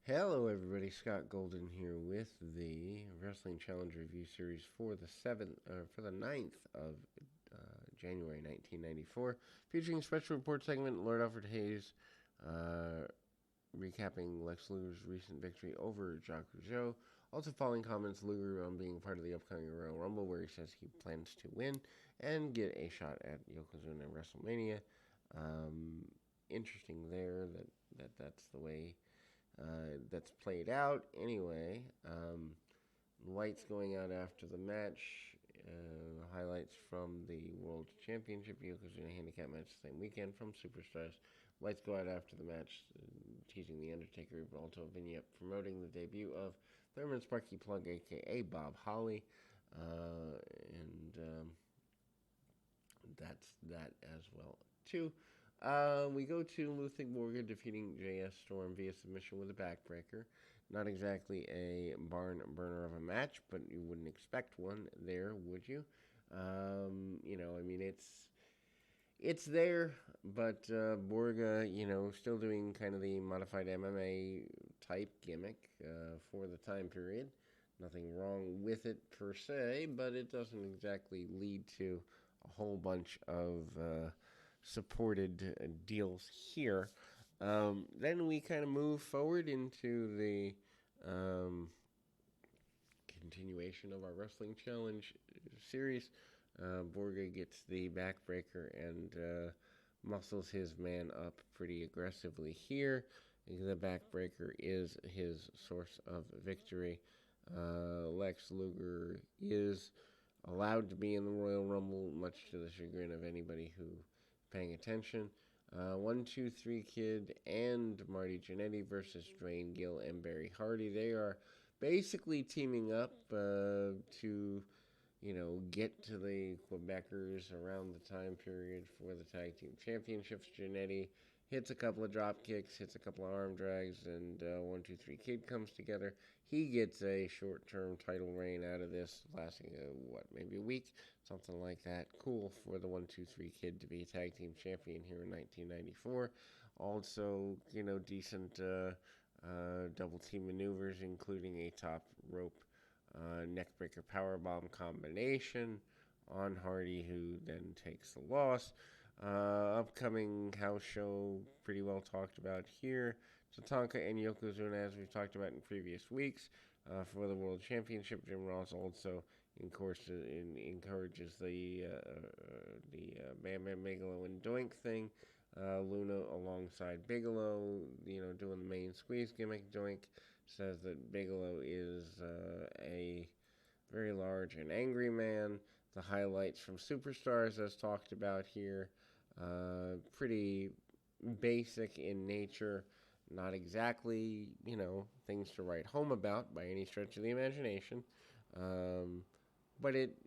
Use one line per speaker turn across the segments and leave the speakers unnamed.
Hello, everybody. Scott Golden here with the Wrestling Challenge Review Series for the 9th of January 1994, featuring special report segment Lord Alfred Hayes, recapping Lex Luger's recent victory over Jacques Rougeau. Also, following comments Luger on being part of the upcoming Royal Rumble, where he says he plans to win and get a shot at Yokozuna at WrestleMania. Um, Interesting there that's the way that's played out. Anyway, Lights going out after the match. Highlights from the World Championship Yokozuna Handicap match the same weekend from Superstars. Lights go out after the match, teasing The Undertaker, but also a vignette promoting the debut of Thurman Sparky Plug, aka Bob Holly. And that's that as well, too. We go to Ludwig Borga defeating JS Storm via submission with a backbreaker. Not exactly a barn burner of a match, but you wouldn't expect one there, would you? I mean, it's there, but Borga, still doing kind of the modified MMA type gimmick for the time period. Nothing wrong with it per se, but it doesn't exactly lead to a whole bunch of supported deals here. Then we kind of move forward into the continuation of our Wrestling Challenge series. Borga gets the backbreaker and muscles his man up pretty aggressively here. The backbreaker is his source of victory. Lex Luger is allowed to be in the Royal Rumble, much to the chagrin of anybody who paying attention. 1-2-3 Kid and Marty Jannetty versus Drain Gill and Barry Hardy. They are basically teaming up to, get to the Quebecers around the time period for the tag team championships. Jannetty hits a couple of drop kicks, hits a couple of arm drags, and 1-2-3 Kid comes together. He gets a short-term title reign out of this, lasting maybe a week, something like that. Cool for the 1-2-3 Kid to be tag team champion here in 1994. Also, decent double team maneuvers, including a top rope neckbreaker powerbomb combination on Hardy, who then takes the loss. Upcoming house show, pretty well talked about here. Tatanka and Yokozuna, as we've talked about in previous weeks, for the World Championship. Jim Ross also encourages the Bam Bam Bigelow and Doink thing. Luna alongside Bigelow, doing the main squeeze gimmick. Doink says that Bigelow is a very large and angry man. The highlights from Superstars, as talked about here, pretty basic in nature. Not exactly, things to write home about by any stretch of the imagination. But it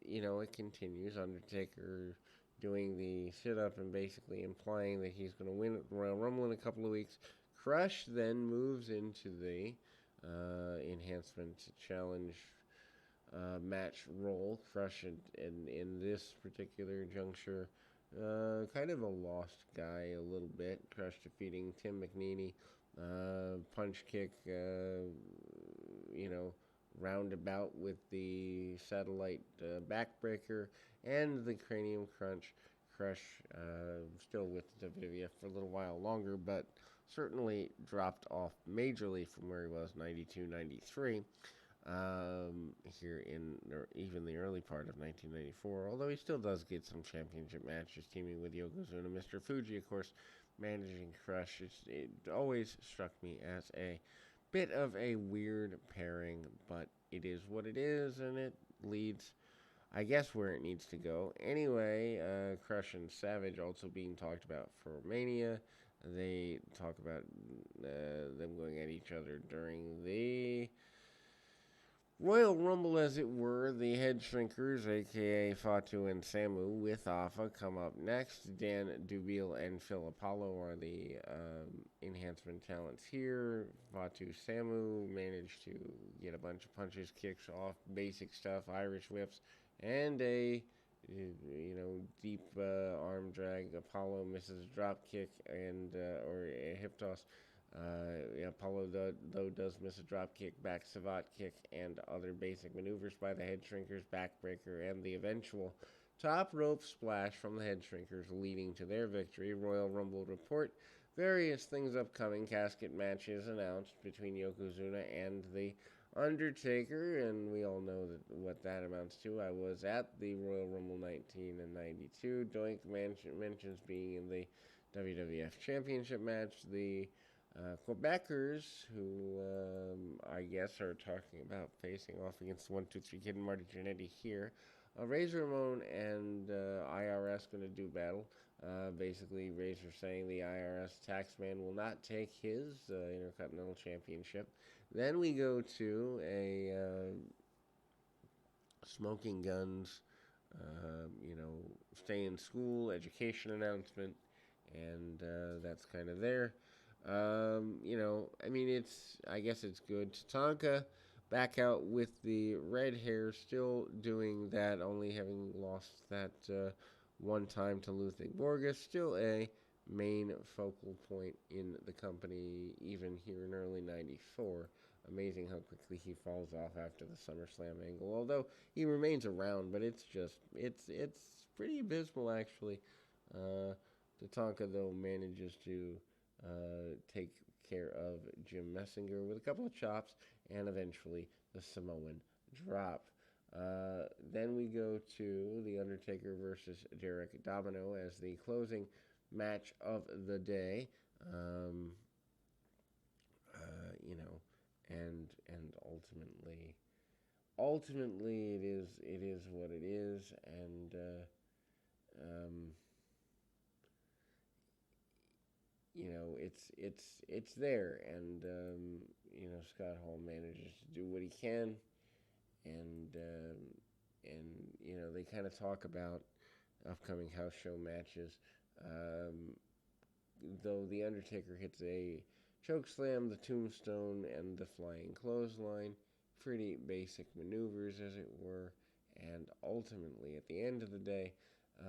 continues. Undertaker doing the sit-up and basically implying that he's going to win at the Royal Rumble in a couple of weeks. Crush then moves into the enhancement challenge match role. Crush in this particular juncture, kind of a lost guy a little bit. Crush defeating Tim McNeely. Punch kick, roundabout with the satellite backbreaker and the cranium crunch. Crush still with WWF for a little while longer, but certainly dropped off majorly from where he was 92, 93. Here in even the early part of 1994, although he still does get some championship matches teaming with Yokozuna. Mr. Fuji, of course, managing Crush. It always struck me as a bit of a weird pairing, but it is what it is, and it leads, I guess, where it needs to go. Anyway, Crush and Savage also being talked about for Mania. They talk about them going at each other during the Royal Rumble, as it were. The Head Shrinkers, a.k.a. Fatu and Samu, with Alpha, come up next. Dan Dubiel and Phil Apollo are the enhancement talents here. Fatu Samu managed to get a bunch of punches, kicks off, basic stuff, Irish whips, and a deep arm drag. Apollo misses a drop kick and or a hip toss. Apollo, though, does miss a drop kick, back savate kick, and other basic maneuvers by the head shrinkers, backbreaker, and the eventual top rope splash from the head shrinkers, leading to their victory. Royal Rumble report. Various things upcoming. Casket matches announced between Yokozuna and the Undertaker, and we all know what that amounts to. I was at the Royal Rumble 19 and 92. Doink mentions being in the WWF Championship match. The Quebecers, who I guess are talking about facing off against 1-2-3 Kid and Marty Jannetty here. Razor Ramon and IRS going to do battle. Basically, Razor saying the IRS taxman will not take his Intercontinental Championship. Then we go to a Smoking Guns, stay in school, education announcement, and that's kind of there. I guess it's good. Tatanka back out with the red hair, still doing that, only having lost that one time to Ludwig Borga. Still a main focal point in the company, even here in early '94. Amazing how quickly he falls off after the SummerSlam angle. Although he remains around, but it's pretty abysmal actually. Tatanka though manages to take care of Jim Messinger with a couple of chops and eventually the Samoan drop. Then we go to The Undertaker versus Derek Domino as the closing match of the day. And ultimately it is what it is, and it's there, and Scott Hall manages to do what he can, and they kind of talk about upcoming house show matches. Though the Undertaker hits a choke slam, the tombstone, and the flying clothesline, pretty basic maneuvers as it were, and ultimately at the end of the day,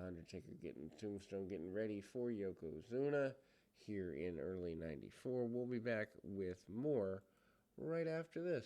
Undertaker getting tombstone, getting ready for Yokozuna here in early '94. We'll be back with more right after this.